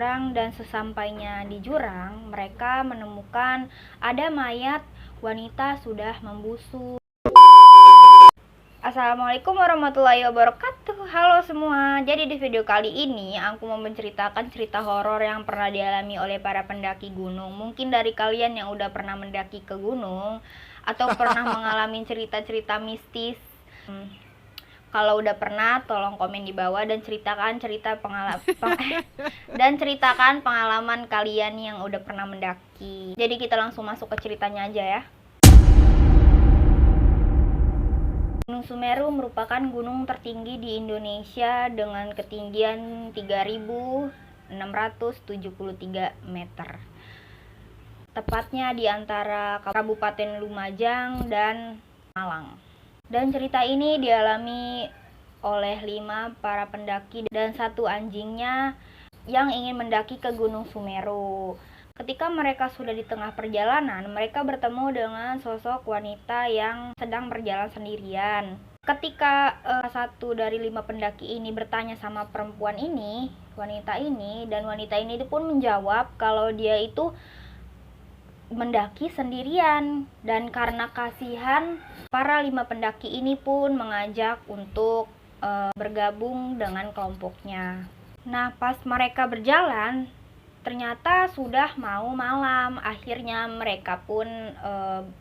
Dan sesampainya di jurang, mereka menemukan ada mayat wanita sudah membusuk. Assalamualaikum warahmatullahi wabarakatuh. Halo semua. Jadi di video kali ini aku mau menceritakan cerita horor yang pernah dialami oleh para pendaki gunung. Mungkin dari kalian yang udah pernah mendaki ke gunung atau pernah mengalami cerita-cerita mistis. Kalau udah pernah, tolong komen di bawah dan ceritakan pengalaman kalian yang udah pernah mendaki. Jadi kita langsung masuk ke ceritanya aja ya. Gunung Sumeru merupakan gunung tertinggi di Indonesia dengan ketinggian 3.673 meter. Tepatnya di antara Kabupaten Lumajang dan Malang. Dan cerita ini dialami oleh 5 para pendaki dan 1 anjingnya yang ingin mendaki ke Gunung Sumeru. Ketika mereka sudah di tengah perjalanan, mereka bertemu dengan sosok wanita yang sedang berjalan sendirian. Ketika 1 dari 5 pendaki ini bertanya sama perempuan ini, wanita ini pun menjawab kalau dia itu mendaki sendirian, dan karena kasihan, para 5 pendaki ini pun mengajak untuk bergabung dengan kelompoknya. Nah, pas mereka berjalan, ternyata sudah mau malam. Akhirnya mereka pun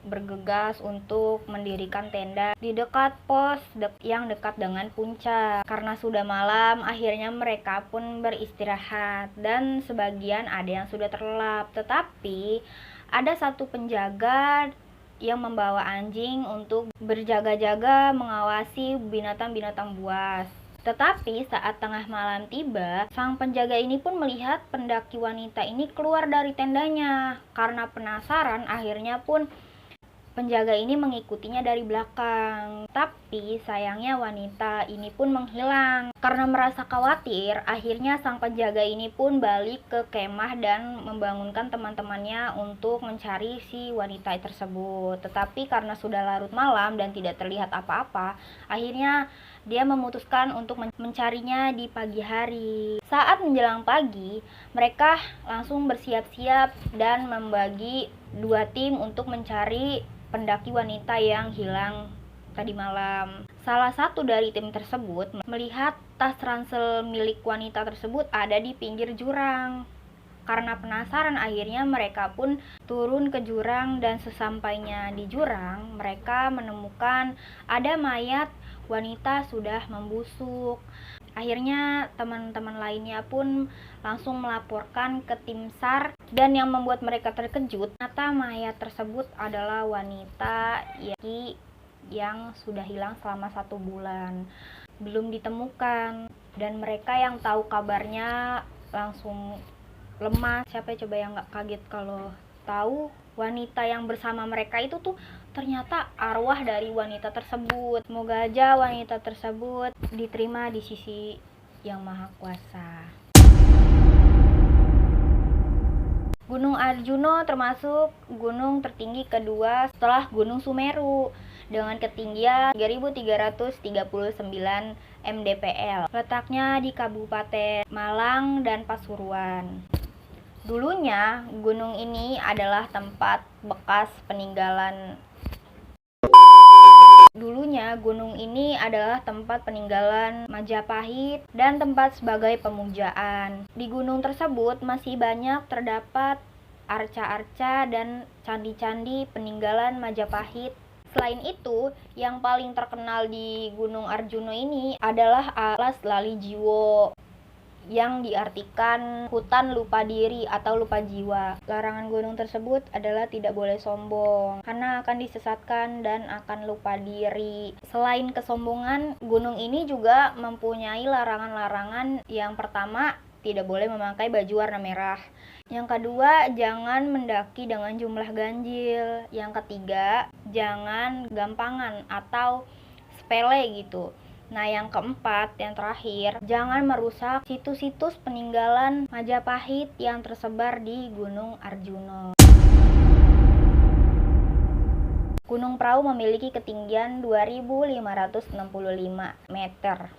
bergegas untuk mendirikan tenda di dekat pos yang dekat dengan puncak. Karena sudah malam, akhirnya mereka pun beristirahat dan sebagian ada yang sudah terlelap. Tetapi ada 1 penjaga yang membawa anjing untuk berjaga-jaga mengawasi binatang-binatang buas. Tetapi saat tengah malam tiba, sang penjaga ini pun melihat pendaki wanita ini keluar dari tendanya. Karena penasaran, akhirnya pun penjaga ini mengikutinya dari belakang. Tapi sayangnya wanita ini pun menghilang. Karena merasa khawatir, akhirnya sang penjaga ini pun balik ke kemah dan membangunkan teman-temannya untuk mencari si wanita tersebut. Tetapi karena sudah larut malam dan tidak terlihat apa-apa, akhirnya dia memutuskan untuk mencarinya di pagi hari. Saat menjelang pagi, mereka langsung bersiap-siap dan membagi 2 tim untuk mencari pendaki wanita yang hilang tadi malam. Salah satu dari tim tersebut melihat tas ransel milik wanita tersebut ada di pinggir jurang. Karena penasaran, akhirnya mereka pun turun ke jurang, dan sesampainya di jurang, mereka menemukan ada mayat wanita sudah membusuk. Akhirnya teman-teman lainnya pun langsung melaporkan ke tim SAR, dan yang membuat mereka terkejut, ternyata mayat tersebut adalah wanita yang sudah hilang selama 1 bulan, belum ditemukan. Dan mereka yang tahu kabarnya langsung lemas. Siapa coba yang gak kaget kalau tahu wanita yang bersama mereka itu tuh ternyata arwah dari wanita tersebut. Semoga aja wanita tersebut diterima di sisi Yang Maha Kuasa. Gunung Arjuna termasuk gunung tertinggi kedua setelah Gunung Sumeru dengan ketinggian 3.339 mdpl. Letaknya di Kabupaten Malang dan Pasuruan. Dulunya gunung ini adalah tempat peninggalan Majapahit dan tempat sebagai pemujaan. Di gunung tersebut masih banyak terdapat arca-arca dan candi-candi peninggalan Majapahit. Selain itu, yang paling terkenal di Gunung Arjuna ini adalah Alas Lali Jiwo, yang diartikan hutan lupa diri atau lupa jiwa. Larangan gunung tersebut adalah tidak boleh sombong, karena akan disesatkan dan akan lupa diri. Selain kesombongan, gunung ini juga mempunyai larangan-larangan. Yang pertama, tidak boleh memakai baju warna merah. Yang kedua, jangan mendaki dengan jumlah ganjil. Yang ketiga, jangan gampangan atau sepele gitu. Nah, yang keempat, yang terakhir, jangan merusak situs-situs peninggalan Majapahit yang tersebar di Gunung Arjuna. Gunung Prau memiliki ketinggian 2.565 meter.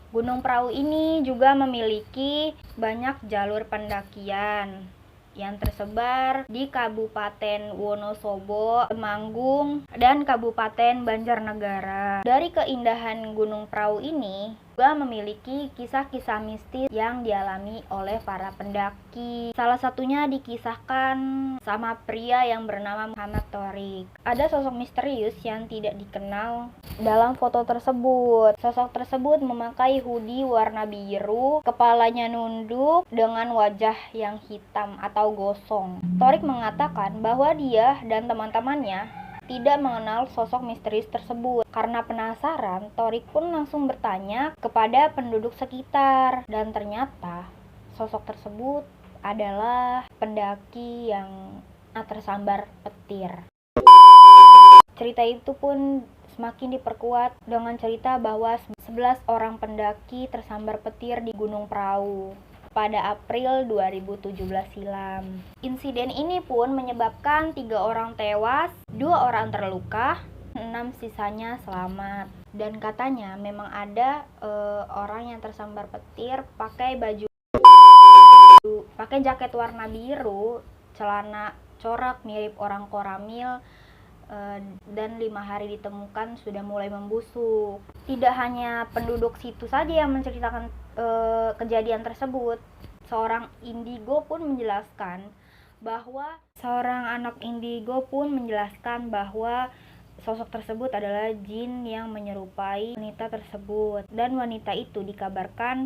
Gunung Prau ini juga memiliki banyak jalur pendakian yang tersebar di Kabupaten Wonosobo, Temanggung, dan Kabupaten Banjarnegara. Dari keindahan Gunung Prau ini juga memiliki kisah-kisah mistis yang dialami oleh para pendaki. Salah satunya dikisahkan sama pria yang bernama Muhammad Thorik. Ada sosok misterius yang tidak dikenal dalam foto tersebut. Sosok tersebut memakai hoodie warna biru, kepalanya nunduk dengan wajah yang hitam atau gosong. Thorik mengatakan bahwa dia dan teman-temannya tidak mengenal sosok misterius tersebut. Karena penasaran, Thorik pun langsung bertanya kepada penduduk sekitar, dan ternyata sosok tersebut adalah pendaki yang tersambar petir. Cerita itu pun semakin diperkuat dengan cerita bahwa 11 orang pendaki tersambar petir di Gunung Prau pada April 2017 silam. Insiden ini pun menyebabkan 3 orang tewas, 2 orang terluka, 6 sisanya selamat. Dan katanya memang ada orang yang tersambar petir pakai jaket warna biru, celana corak mirip orang Koramil, dan 5 hari ditemukan sudah mulai membusuk. Tidak hanya penduduk situ saja yang menceritakan kejadian tersebut. Seorang anak indigo pun menjelaskan bahwa sosok tersebut adalah jin yang menyerupai wanita tersebut, dan wanita itu dikabarkan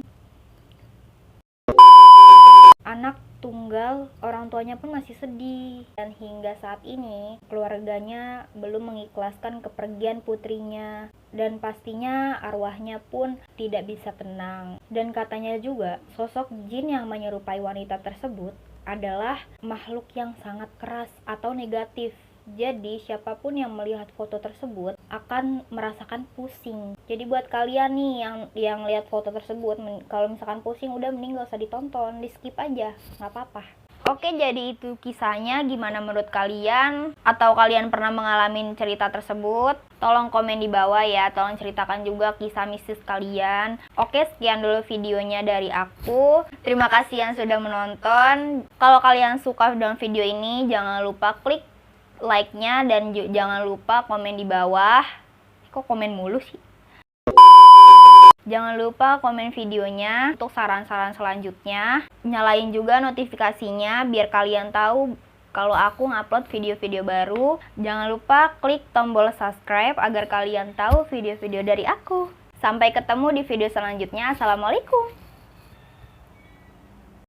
anak tunggal, orang tuanya pun masih sedih, dan hingga saat ini keluarganya belum mengikhlaskan kepergian putrinya, dan pastinya arwahnya pun tidak bisa tenang. Dan katanya juga sosok jin yang menyerupai wanita tersebut adalah makhluk yang sangat keras atau negatif. Jadi siapapun yang melihat foto tersebut akan merasakan pusing. Jadi buat kalian nih yang lihat foto tersebut, kalau misalkan pusing udah mending gak usah ditonton, di skip aja, nggak apa-apa. Oke, jadi itu kisahnya. Gimana menurut kalian? Atau kalian pernah mengalami cerita tersebut? Tolong komen di bawah ya, tolong ceritakan juga kisah mistis kalian. Oke, sekian dulu videonya dari aku. Terima kasih yang sudah menonton. Kalau kalian suka dengan video ini, jangan lupa klik like-nya dan jangan lupa komen di bawah. Kok komen mulu sih? Jangan lupa komen videonya untuk saran-saran selanjutnya. Nyalain juga notifikasinya biar kalian tahu kalau aku ngupload video-video baru. Jangan lupa klik tombol subscribe agar kalian tahu video-video dari aku. Sampai ketemu di video selanjutnya. Assalamualaikum.